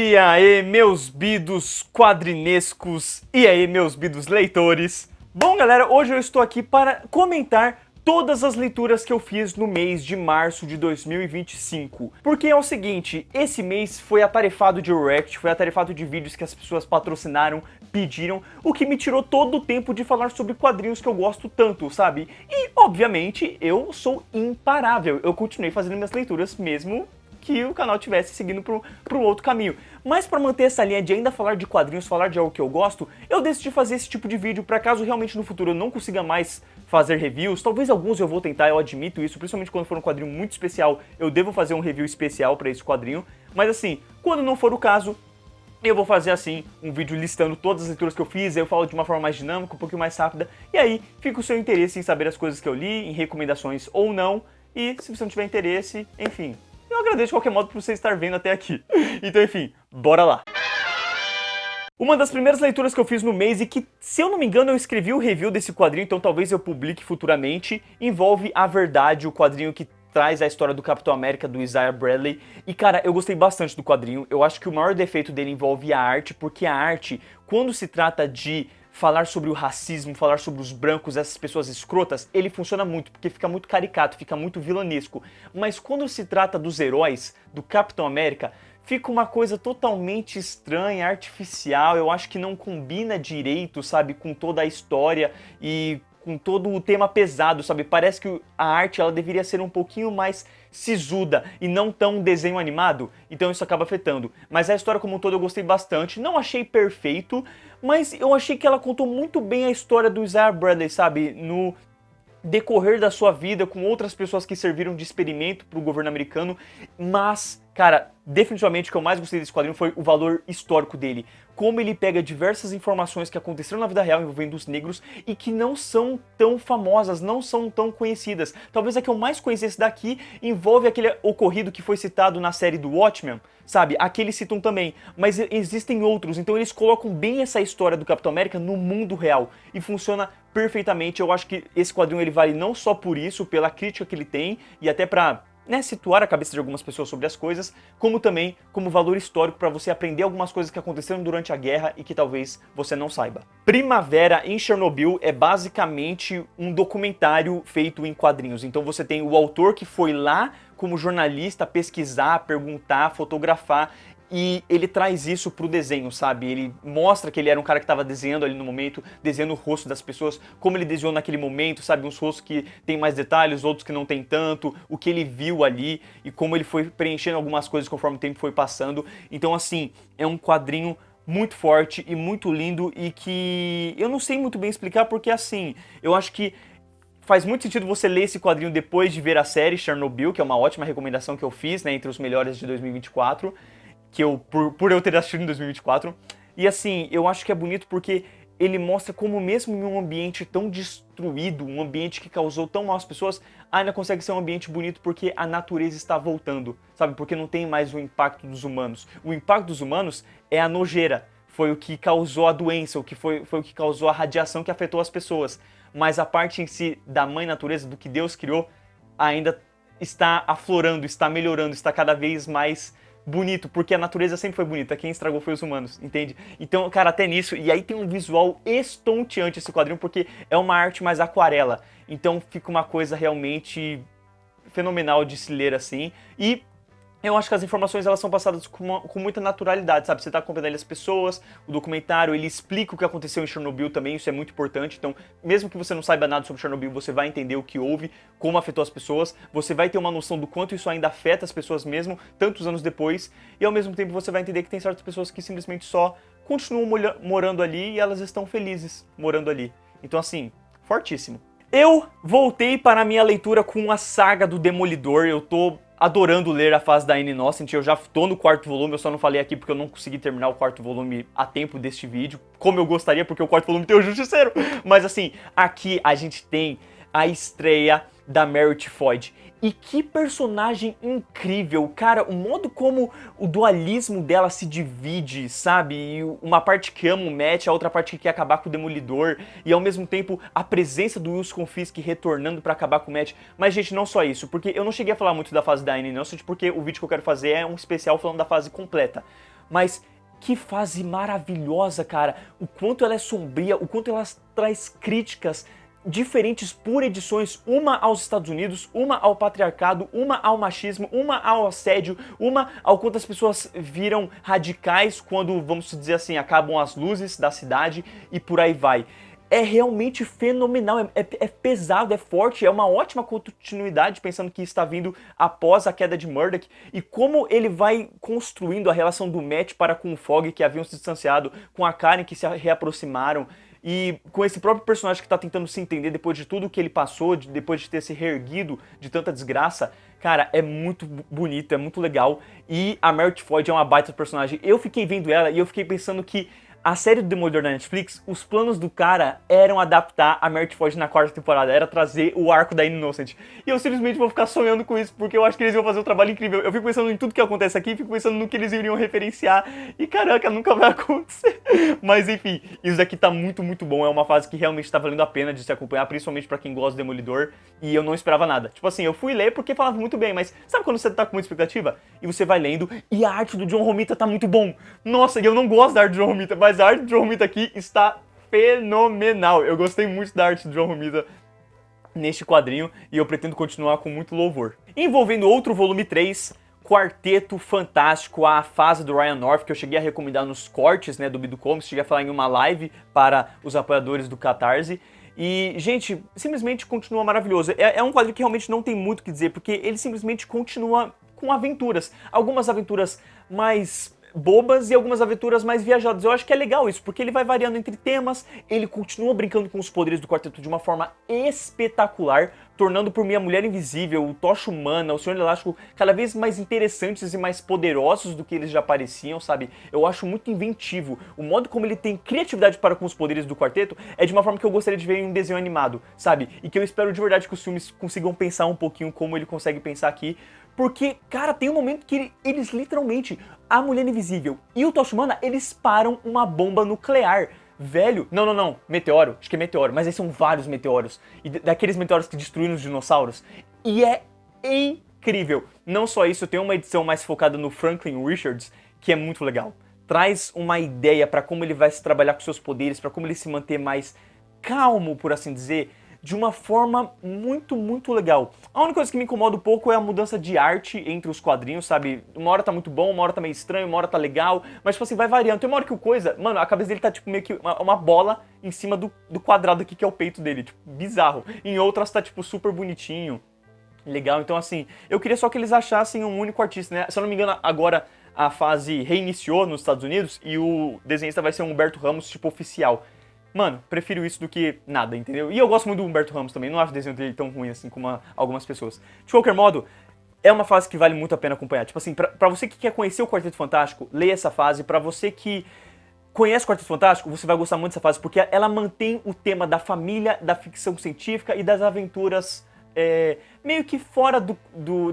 E aí, meus bidos quadrinescos, e aí, meus bidos leitores. Bom, galera, hoje eu estou aqui para comentar todas as leituras que eu fiz no mês de março de 2025. Porque é o seguinte, esse mês foi atarefado de react, foi atarefado de vídeos que as pessoas patrocinaram, pediram, o que me tirou todo o tempo de falar sobre quadrinhos que eu gosto tanto, sabe? E, obviamente, eu sou imparável, eu continuei fazendo minhas leituras mesmo que o canal tivesse seguindo para um outro caminho. Mas para manter essa linha de ainda falar de quadrinhos, falar de algo que eu gosto, eu decidi fazer esse tipo de vídeo para caso realmente no futuro eu não consiga mais fazer reviews. Talvez alguns eu vou tentar, eu admito isso, principalmente quando for um quadrinho muito especial, eu devo fazer um review especial para esse quadrinho. Mas assim, quando não for o caso, eu vou fazer assim, um vídeo listando todas as leituras que eu fiz, aí eu falo de uma forma mais dinâmica, um pouquinho mais rápida, e aí fica o seu interesse em saber as coisas que eu li, em recomendações ou não, e se você não tiver interesse, enfim, eu agradeço de qualquer modo por você estar vendo até aqui. Então, enfim, bora lá. Uma das primeiras leituras que eu fiz no mês e que, se eu não me engano, eu escrevi o review desse quadrinho, então talvez eu publique futuramente, envolve A Verdade, o quadrinho que traz a história do Capitão América, do Isaiah Bradley. E, cara, eu gostei bastante do quadrinho. Eu acho que o maior defeito dele envolve a arte, porque a arte, quando se trata de falar sobre o racismo, falar sobre os brancos, essas pessoas escrotas, ele funciona muito, porque fica muito caricato, fica muito vilanesco. Mas quando se trata dos heróis, do Capitão América, fica uma coisa totalmente estranha, artificial, eu acho que não combina direito, sabe, com toda a história e com todo o tema pesado, sabe? Parece que a arte ela deveria ser um pouquinho mais sisuda e não tão desenho animado, então isso acaba afetando. Mas a história como um todo eu gostei bastante, não achei perfeito, mas eu achei que ela contou muito bem a história do Isaiah Bradley, sabe? No decorrer da sua vida com outras pessoas que serviram de experimento para o governo americano, mas, cara, definitivamente o que eu mais gostei desse quadrinho foi o valor histórico dele. Como ele pega diversas informações que aconteceram na vida real envolvendo os negros e que não são tão famosas, não são tão conhecidas. Talvez a que eu mais conhecesse daqui envolve aquele ocorrido que foi citado na série do Watchmen, sabe? Aqueles citam também, mas existem outros, então eles colocam bem essa história do Capitão América no mundo real e funciona perfeitamente. Eu acho que esse quadrinho ele vale não só por isso, pela crítica que ele tem e até pra situar a cabeça de algumas pessoas sobre as coisas, como também como valor histórico para você aprender algumas coisas que aconteceram durante a guerra e que talvez você não saiba. Primavera em Chernobyl é basicamente um documentário feito em quadrinhos. Então você tem o autor que foi lá como jornalista pesquisar, perguntar, fotografar, e ele traz isso pro desenho, sabe? Ele mostra que ele era um cara que estava desenhando ali no momento, desenhando o rosto das pessoas, como ele desenhou naquele momento, sabe? Uns rostos que tem mais detalhes, outros que não tem tanto, o que ele viu ali e como ele foi preenchendo algumas coisas conforme o tempo foi passando. Então, assim, é um quadrinho muito forte e muito lindo e que eu não sei muito bem explicar porque, assim, eu acho que faz muito sentido você ler esse quadrinho depois de ver a série Chernobyl, que é uma ótima recomendação que eu fiz, né, entre os melhores de 2024, que eu, por eu ter assistido em 2024, e assim, eu acho que é bonito porque ele mostra como mesmo em um ambiente tão destruído, um ambiente que causou tão mal às pessoas, ainda consegue ser um ambiente bonito porque a natureza está voltando, sabe? Porque não tem mais o impacto dos humanos. O impacto dos humanos é a nojeira, foi o que causou a doença, foi o que causou a radiação que afetou as pessoas. Mas a parte em si da mãe natureza, do que Deus criou, ainda está aflorando, está melhorando, está cada vez mais bonito, porque a natureza sempre foi bonita, quem estragou foi os humanos, entende? Então, cara, até nisso, e aí tem um visual estonteante esse quadrinho, porque é uma arte mais aquarela, então fica uma coisa realmente fenomenal de se ler assim, e eu acho que as informações elas são passadas com muita naturalidade, sabe? Você tá acompanhando as pessoas, o documentário, ele explica o que aconteceu em Chernobyl também, isso é muito importante. Então, mesmo que você não saiba nada sobre Chernobyl, você vai entender o que houve, como afetou as pessoas, você vai ter uma noção do quanto isso ainda afeta as pessoas mesmo, tantos anos depois, e ao mesmo tempo você vai entender que tem certas pessoas que simplesmente só continuam morando ali e elas estão felizes morando ali. Então, assim, fortíssimo. Eu voltei para a minha leitura com a saga do Demolidor, eu tô adorando ler a fase da Anne Innocent, eu já tô no quarto volume, eu só não falei aqui porque eu não consegui terminar o quarto volume a tempo deste vídeo, como eu gostaria, porque o quarto volume tem o Justiceiro. Mas assim, aqui a gente tem a estreia da Merit Floyd. E que personagem incrível, cara, o modo como o dualismo dela se divide, sabe? E uma parte que ama o Matt, a outra parte que quer acabar com o Demolidor, e ao mesmo tempo a presença do Wilson Fisk retornando pra acabar com o Matt. Mas, gente, não só isso, porque eu não cheguei a falar muito da fase da Anne Innocent, porque o vídeo que eu quero fazer é um especial falando da fase completa. mas que fase maravilhosa, cara. O quanto ela é sombria, o quanto ela traz críticas diferentes por edições, uma aos Estados Unidos, uma ao patriarcado, uma ao machismo, uma ao assédio, uma ao quanto as pessoas viram radicais quando, vamos dizer assim, acabam as luzes da cidade e por aí vai. É realmente fenomenal, é pesado, é forte, é uma ótima continuidade, pensando que está vindo após a queda de Murdoch, e como ele vai construindo a relação do Matt para com o Fogg, que haviam se distanciado, com a Karen, que se reaproximaram, e com esse próprio personagem que está tentando se entender depois de tudo que ele passou, depois de ter se reerguido de tanta desgraça. Cara, é muito bonito, é muito legal, e a Meredith Floyd é uma baita personagem. Eu fiquei vendo ela e eu fiquei pensando que a série do Demolidor da Netflix, os planos do cara eram adaptar a Meredith Floyd na quarta temporada, era trazer o arco da Innocent. E eu simplesmente vou ficar sonhando com isso, porque eu acho que eles iam fazer um trabalho incrível. Eu fico pensando em tudo que acontece aqui, fico pensando no que eles iriam referenciar, e caraca, nunca vai acontecer. Mas enfim, isso daqui tá muito, muito bom, é uma fase que realmente tá valendo a pena de se acompanhar, principalmente pra quem gosta do Demolidor, e eu não esperava nada. Tipo assim, eu fui ler porque falava muito bem, mas sabe quando você tá com muita expectativa? E você vai lendo, e a arte do John Romita tá muito bom. Nossa, e eu não gosto da arte do John Romita, mas a arte do John Romita aqui está fenomenal. Eu gostei muito da arte do John Romita neste quadrinho e eu pretendo continuar com muito louvor. Envolvendo outro volume 3, Quarteto Fantástico, a fase do Ryan North, que eu cheguei a recomendar nos cortes, né, do Bidu Comics, cheguei a falar em uma live para os apoiadores do Catarse. E, gente, simplesmente continua maravilhoso. É um quadrinho que realmente não tem muito o que dizer, porque ele simplesmente continua com aventuras. Algumas aventuras mais bobas e algumas aventuras mais viajadas. Eu acho que é legal isso, porque ele vai variando entre temas, ele continua brincando com os poderes do quarteto de uma forma espetacular, tornando por mim a Mulher Invisível, o Tocha Humana, o Senhor Elástico cada vez mais interessantes e mais poderosos do que eles já pareciam, sabe? Eu acho muito inventivo. O modo como ele tem criatividade para com os poderes do quarteto é de uma forma que eu gostaria de ver em um desenho animado, sabe? E que eu espero de verdade que os filmes consigam pensar um pouquinho como ele consegue pensar aqui. Porque, cara, tem um momento que eles literalmente, a Mulher Invisível e o Tocha Humana, eles param uma bomba nuclear. Velho, não, meteoro, acho que é meteoro, mas aí são vários meteoros. E daqueles meteoros que destruíram os dinossauros. E é incrível. Não só isso, tem uma edição mais focada no Franklin Richards, que é muito legal. Traz uma ideia para como ele vai se trabalhar com seus poderes, para como ele se manter mais calmo, por assim dizer, de uma forma muito, muito legal. A única coisa que me incomoda um pouco é a mudança de arte entre os quadrinhos, sabe? Uma hora tá muito bom, uma hora tá meio estranho, uma hora tá legal, mas tipo assim, vai variando. Tem uma hora que o coisa, mano, a cabeça dele tá tipo meio que uma bola em cima do quadrado aqui que é o peito dele, tipo, bizarro. Em outras tá tipo super bonitinho, legal. Então assim, eu queria só que eles achassem um único artista, né? Se eu não me engano, agora a fase reiniciou nos Estados Unidos e o desenhista vai ser um Humberto Ramos, tipo, oficial. Mano, prefiro isso do que nada, entendeu? E eu gosto muito do Humberto Ramos também, não acho o desenho dele tão ruim assim como algumas pessoas. De qualquer modo, é uma fase que vale muito a pena acompanhar. Tipo assim, pra você que quer conhecer o Quarteto Fantástico, leia essa fase. Pra você que conhece o Quarteto Fantástico, você vai gostar muito dessa fase, porque ela mantém o tema da família, da ficção científica e das aventuras meio que fora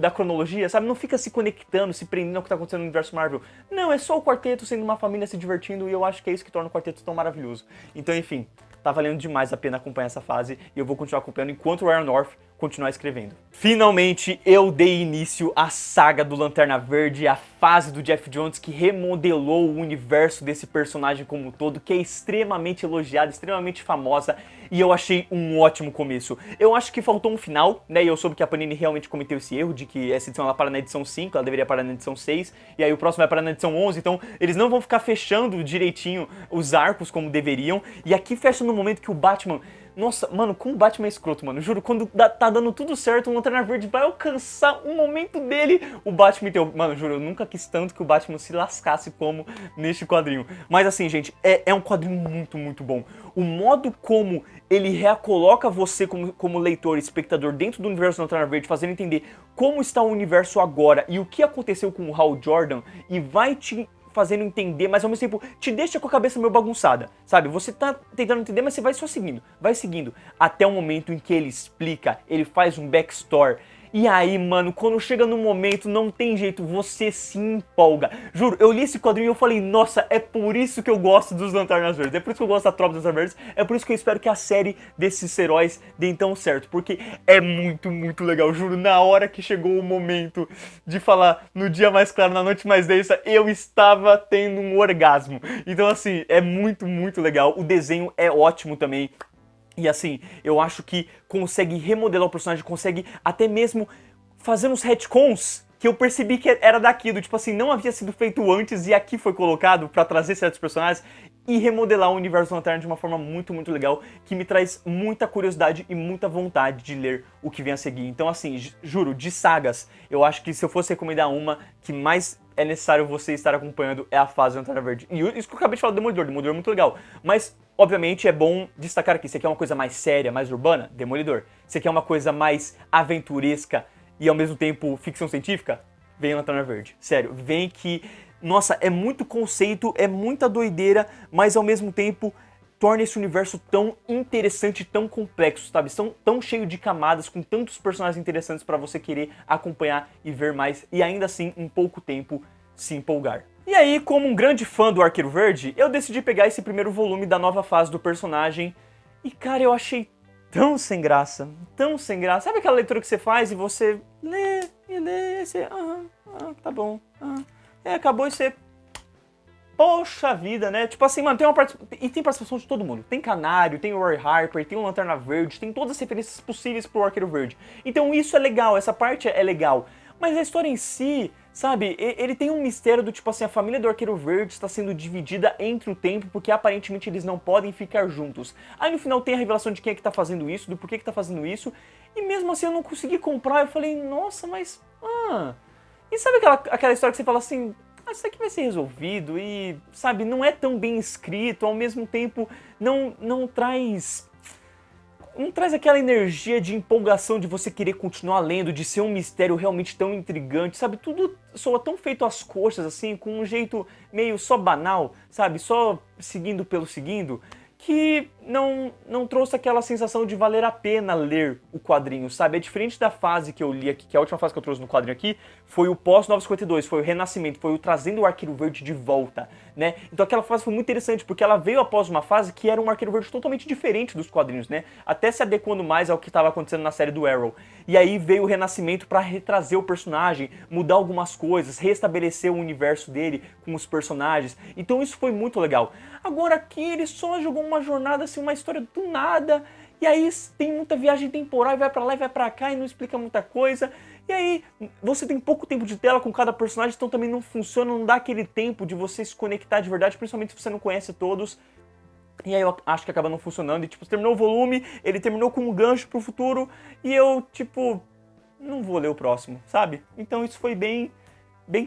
da cronologia, sabe? Não fica se conectando, se prendendo ao que tá acontecendo no universo Marvel. Não, é só o quarteto sendo uma família se divertindo e eu acho que é isso que torna o quarteto tão maravilhoso. Então, enfim, tá valendo demais a pena acompanhar essa fase e eu vou continuar acompanhando enquanto o Ryan North continuar escrevendo. Finalmente, eu dei início à saga do Lanterna Verde, a fase do Geoff Johns que remodelou o universo desse personagem como um todo, que é extremamente elogiada, extremamente famosa, e eu achei um ótimo começo. Eu acho que faltou um final, né, e eu soube que a Panini realmente cometeu esse erro de que essa edição ela para na edição 5, ela deveria parar na edição 6, e aí o próximo vai parar na edição 11, então eles não vão ficar fechando direitinho os arcos como deveriam, e aqui fecha no momento que o Batman... Nossa, mano, como o Batman é escroto, mano. Juro, quando tá dando tudo certo, o Lanterna Verde vai alcançar um momento dele. O Batman tem... Mano, juro, eu nunca quis tanto que o Batman se lascasse como neste quadrinho. Mas assim, gente, é um quadrinho muito, muito bom. O modo como ele recoloca você como leitor e espectador dentro do universo do Lanterna Verde, fazendo entender como está o universo agora e o que aconteceu com o Hal Jordan, e vai te fazendo entender, mas ao mesmo tempo te deixa com a cabeça meio bagunçada, sabe? Você tá tentando entender, mas você vai só seguindo, até o momento em que ele explica, ele faz um backstory, E aí, mano, quando chega no momento, não tem jeito, você se empolga. Juro, eu li esse quadrinho e eu falei, nossa, é por isso que eu gosto dos Lanternas Verdes, é por isso que eu gosto da Tropa das Lanternas Verdes, é por isso que eu espero que a série desses heróis dê então certo, porque é muito, muito legal. Juro, na hora que chegou o momento de falar no dia mais claro, na noite mais densa, eu estava tendo um orgasmo. Então, assim, é muito, muito legal. O desenho é ótimo também. E assim, eu acho que consegue remodelar o personagem, consegue até mesmo fazer uns retcons que eu percebi que era daquilo, tipo assim, não havia sido feito antes e aqui foi colocado pra trazer certos personagens e remodelar o universo Lanterna de uma forma muito, muito legal, que me traz muita curiosidade e muita vontade de ler o que vem a seguir. Então assim, juro, de sagas, eu acho que se eu fosse recomendar uma que mais é necessário você estar acompanhando é a fase Lanterna Verde. E isso que eu acabei de falar do Demolidor é muito legal, mas obviamente é bom destacar aqui, você quer uma coisa mais séria, mais urbana? Demolidor. Você quer uma coisa mais aventuresca e ao mesmo tempo ficção científica? Vem Lanterna Verde. Sério, vem que, nossa, é muito conceito, é muita doideira, mas ao mesmo tempo torna esse universo tão interessante, tão complexo, sabe? Tão cheio de camadas, com tantos personagens interessantes pra você querer acompanhar e ver mais, e ainda assim, em pouco tempo, se empolgar. E aí, como um grande fã do Arqueiro Verde, eu decidi pegar esse primeiro volume da nova fase do personagem, e cara, eu achei tão sem graça, tão sem graça. Sabe aquela leitura que você faz e você lê, e você... tá bom. Acabou e você... Poxa vida, né? Tipo assim, mano, tem uma e tem participação de todo mundo. Tem Canário, tem o Roy Harper, tem o Lanterna Verde, tem todas as referências possíveis pro Arqueiro Verde. Então isso é legal, essa parte é legal. Mas a história em si, sabe, ele tem um mistério do tipo assim, a família do Arqueiro Verde está sendo dividida entre o tempo porque aparentemente eles não podem ficar juntos. Aí no final tem a revelação de quem é que tá fazendo isso, do porquê que tá fazendo isso, e mesmo assim eu não consegui comprar, eu falei, nossa, mas... E sabe aquela história que você fala assim, isso aqui vai ser resolvido e, sabe, não é tão bem escrito, ao mesmo tempo não traz aquela energia de empolgação de você querer continuar lendo, de ser um mistério realmente tão intrigante, sabe? Tudo soa tão feito às coxas, assim, com um jeito meio só banal, sabe? Só seguindo pelo seguindo, que não trouxe aquela sensação de valer a pena ler o quadrinho, sabe? É diferente da fase que eu li aqui, que a última fase que eu trouxe no quadrinho aqui, foi o pós-952, foi o renascimento, foi o trazendo o Arqueiro Verde de volta, né? Então aquela fase foi muito interessante, porque ela veio após uma fase que era um Arqueiro Verde totalmente diferente dos quadrinhos, né? Até se adequando mais ao que estava acontecendo na série do Arrow. E aí veio o renascimento pra retrazer o personagem, mudar algumas coisas, restabelecer o universo dele com os personagens. Então isso foi muito legal. Agora aqui ele só jogou uma jornada, assim, uma história do nada, e aí tem muita viagem temporal, e vai pra lá e vai pra cá, e não explica muita coisa, e aí você tem pouco tempo de tela com cada personagem, então também não funciona, não dá aquele tempo de você se conectar de verdade, principalmente se você não conhece todos, e aí eu acho que acaba não funcionando, e tipo, você terminou o volume, ele terminou com um gancho pro futuro, e eu, tipo, não vou ler o próximo, sabe? Então isso foi bem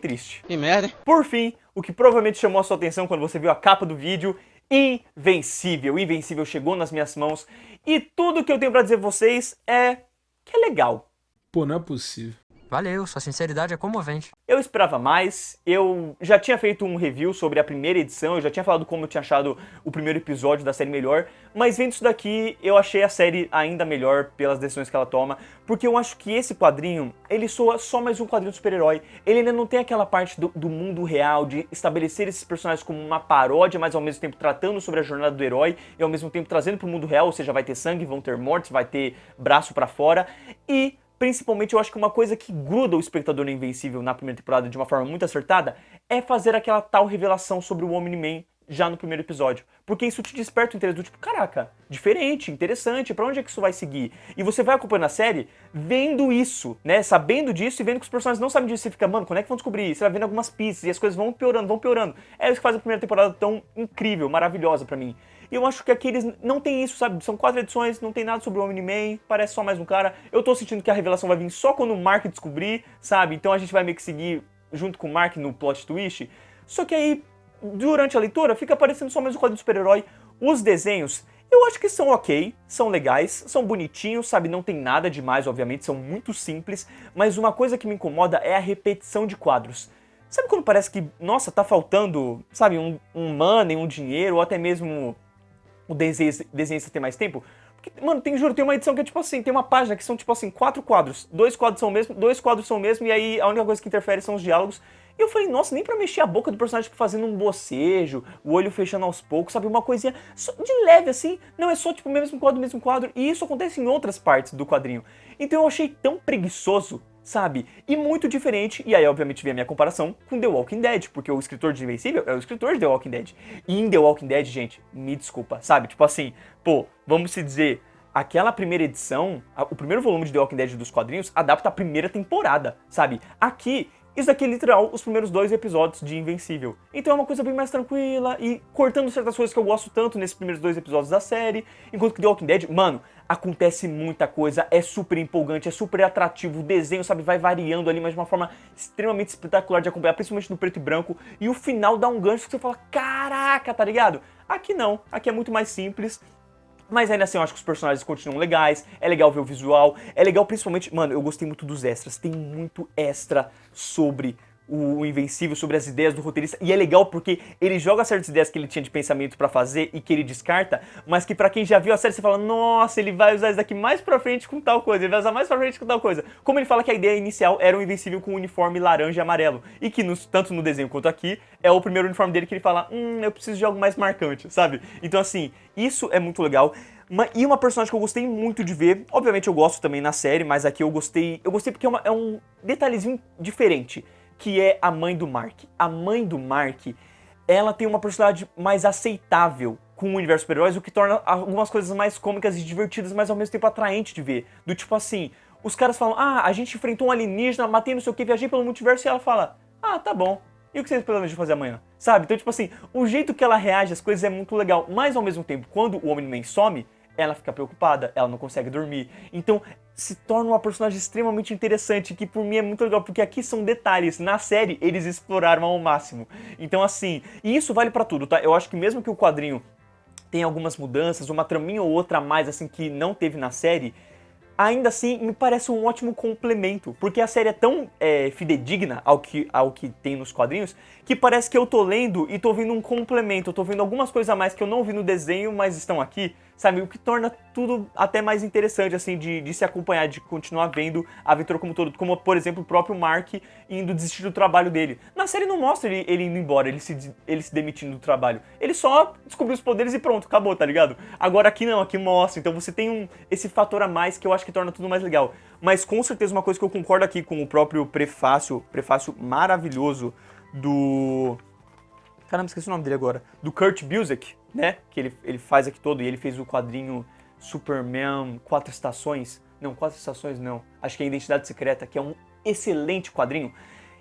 triste. Que merda, hein? Por fim, o que provavelmente chamou a sua atenção quando você viu a capa do vídeo, Invencível. Invencível chegou nas minhas mãos e tudo que eu tenho pra dizer pra vocês é que é legal. Pô, não é possível. Valeu, sua sinceridade é comovente. Eu esperava mais, eu já tinha feito um review sobre a primeira edição, eu já tinha falado como eu tinha achado o primeiro episódio da série melhor, mas vendo isso daqui, eu achei a série ainda melhor pelas decisões que ela toma, porque eu acho que esse quadrinho, ele soa só mais um quadrinho de super-herói, ele ainda não tem aquela parte do mundo real, de estabelecer esses personagens como uma paródia, mas ao mesmo tempo tratando sobre a jornada do herói, e ao mesmo tempo trazendo pro mundo real, ou seja, vai ter sangue, vão ter mortes, vai ter braço pra fora, e... principalmente, eu acho que uma coisa que gruda o espectador no Invencível na primeira temporada de uma forma muito acertada é fazer aquela tal revelação sobre o Omni-Man já no primeiro episódio. Porque isso te desperta o interesse do tipo, caraca, diferente, interessante, pra onde é que isso vai seguir? E você vai acompanhando a série vendo isso, né? Sabendo disso e vendo que os personagens não sabem disso. Você fica, mano, quando é que vão descobrir? Você vai vendo algumas pistas e as coisas vão piorando, vão piorando. É isso que faz a primeira temporada tão incrível, maravilhosa pra mim. E eu acho que aqui eles não tem isso, sabe? São 4 edições, não tem nada sobre o Omni-Man, parece só mais um cara. Eu tô sentindo que a revelação vai vir só quando o Mark descobrir, sabe? Então a gente vai meio que seguir junto com o Mark no plot twist. Só que aí, durante a leitura, fica parecendo só mais um quadrinho de super-herói. Os desenhos, eu acho que são ok, são legais, são bonitinhos, sabe? Não tem nada demais, obviamente, são muito simples. Mas uma coisa que me incomoda é a repetição de quadros. Sabe quando parece que, nossa, tá faltando, sabe, um money, um dinheiro, ou até mesmo o desenhista ter mais tempo? Porque, mano, juro, tem uma edição que é tipo assim, tem uma página que são tipo assim, 4 quadros. 2 quadros são o mesmo, 2 quadros são o mesmo, e aí a única coisa que interfere são os diálogos. E eu falei, nossa, nem pra mexer a boca do personagem tipo, fazendo um bocejo, o olho fechando aos poucos, sabe? Uma coisinha só de leve assim. Não, é só tipo o mesmo quadro. E isso acontece em outras partes do quadrinho. Então eu achei tão preguiçoso, sabe? E muito diferente, e aí obviamente vem a minha comparação com The Walking Dead, porque o escritor de Invencível é o escritor de The Walking Dead. E em The Walking Dead, gente, me desculpa, sabe? Tipo assim, pô, vamos se dizer, aquela primeira edição, o primeiro volume de The Walking Dead dos quadrinhos, adapta a primeira temporada, sabe? Aqui, isso daqui é literal os primeiros 2 episódios de Invencível. Então é uma coisa bem mais tranquila e cortando certas coisas que eu gosto tanto nesses primeiros 2 episódios da série. Enquanto que The Walking Dead, mano, acontece muita coisa, é super empolgante, é super atrativo, o desenho, sabe, vai variando ali, mas de uma forma extremamente espetacular de acompanhar, principalmente no preto e branco. E o final dá um gancho que você fala, caraca, tá ligado? Aqui não, aqui é muito mais simples. Mas ainda assim eu acho que os personagens continuam legais, é legal ver o visual, é legal principalmente... Mano, eu gostei muito dos extras, tem muito extra sobre o Invencível, sobre as ideias do roteirista, e é legal porque ele joga certas ideias que ele tinha de pensamento pra fazer e que ele descarta, mas que pra quem já viu a série você fala, nossa, ele vai usar isso daqui mais pra frente com tal coisa, ele vai usar mais pra frente com tal coisa. Como ele fala que a ideia inicial era o Invencível com um uniforme laranja e amarelo, e que tanto no desenho quanto aqui, é o primeiro uniforme dele que ele fala, eu preciso de algo mais marcante, sabe? Então assim, isso é muito legal. E uma personagem que eu gostei muito de ver, obviamente eu gosto também na série, mas aqui eu gostei porque é um detalhezinho diferente, que é a mãe do Mark. A mãe do Mark, ela tem uma personalidade mais aceitável com o universo super-heróis, o que torna algumas coisas mais cômicas e divertidas, mas ao mesmo tempo atraente de ver. Do tipo assim, os caras falam, a gente enfrentou um alienígena, matei não sei o que, viajei pelo multiverso, e ela fala, tá bom. E o que vocês planejam fazer amanhã? Sabe? Então, tipo assim, o jeito que ela reage às coisas é muito legal. Mas, ao mesmo tempo, quando o Omni-Man some, ela fica preocupada, ela não consegue dormir. Então, se torna uma personagem extremamente interessante, que por mim é muito legal, porque aqui são detalhes. Na série, eles exploraram ao máximo. Então, assim, e isso vale pra tudo, tá? Eu acho que mesmo que o quadrinho tenha algumas mudanças, uma traminha ou outra a mais, assim, que não teve na série, ainda assim, me parece um ótimo complemento, porque a série é tão fidedigna ao que tem nos quadrinhos, que parece que eu tô lendo e tô vendo um complemento, eu tô vendo algumas coisas a mais que eu não vi no desenho, mas estão aqui, sabe? O que torna tudo até mais interessante, assim, de se acompanhar, de continuar vendo a aventura como todo, como, por exemplo, o próprio Mark indo desistir do trabalho dele. Na série não mostra ele indo embora, ele se demitindo do trabalho. Ele só descobriu os poderes e pronto, acabou, tá ligado? Agora aqui não, aqui mostra, então você tem esse fator a mais que eu acho que torna tudo mais legal. Mas com certeza uma coisa que eu concordo aqui com o próprio prefácio maravilhoso do... Caramba, esqueci o nome dele agora. Do Kurt Busiek, né? Que ele faz aqui todo, e ele fez o quadrinho Superman 4 Estações. Não, 4 Estações não. Acho que é Identidade Secreta, que é um excelente quadrinho.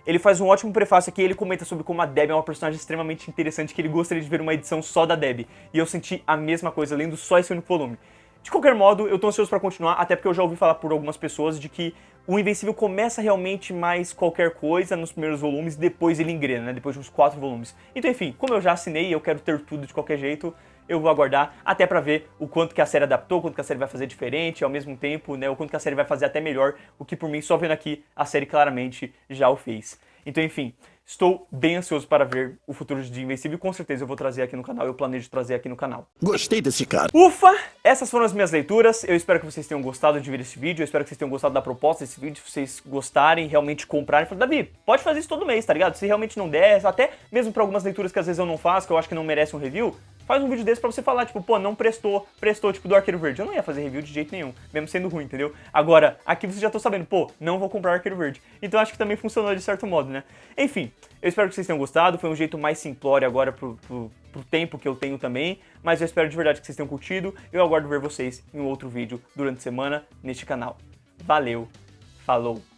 Ele faz um ótimo prefácio aqui, ele comenta sobre como a Debbie é uma personagem extremamente interessante, que ele gostaria de ver uma edição só da Debbie. E eu senti a mesma coisa, lendo só esse único volume. De qualquer modo, eu tô ansioso pra continuar, até porque eu já ouvi falar por algumas pessoas de que o Invencível começa realmente mais qualquer coisa nos primeiros volumes, depois ele engrena, né? Depois de uns 4 volumes. Então, enfim, como eu já assinei e eu quero ter tudo de qualquer jeito, eu vou aguardar até pra ver o quanto que a série adaptou, o quanto que a série vai fazer diferente, ao mesmo tempo, né? O quanto que a série vai fazer até melhor, o que por mim, só vendo aqui, a série claramente já o fez. Então, enfim, estou bem ansioso para ver o futuro de Invencível e com certeza eu vou trazer aqui no canal, eu planejo trazer aqui no canal. Gostei desse cara. Ufa! Essas foram as minhas leituras, eu espero que vocês tenham gostado de ver esse vídeo, eu espero que vocês tenham gostado da proposta desse vídeo, se vocês gostarem, realmente comprarem, falar, Davi, pode fazer isso todo mês, tá ligado? Se realmente não der, até mesmo para algumas leituras que às vezes eu não faço, que eu acho que não merecem um review, faz um vídeo desse pra você falar, tipo, pô, não prestou, tipo, do Arqueiro Verde. Eu não ia fazer review de jeito nenhum, mesmo sendo ruim, entendeu? Agora, aqui você já tô sabendo, pô, não vou comprar Arqueiro Verde. Então acho que também funcionou de certo modo, né? Enfim, eu espero que vocês tenham gostado, foi um jeito mais simplório agora pro tempo que eu tenho também, mas eu espero de verdade que vocês tenham curtido, eu aguardo ver vocês em um outro vídeo durante a semana neste canal. Valeu, falou!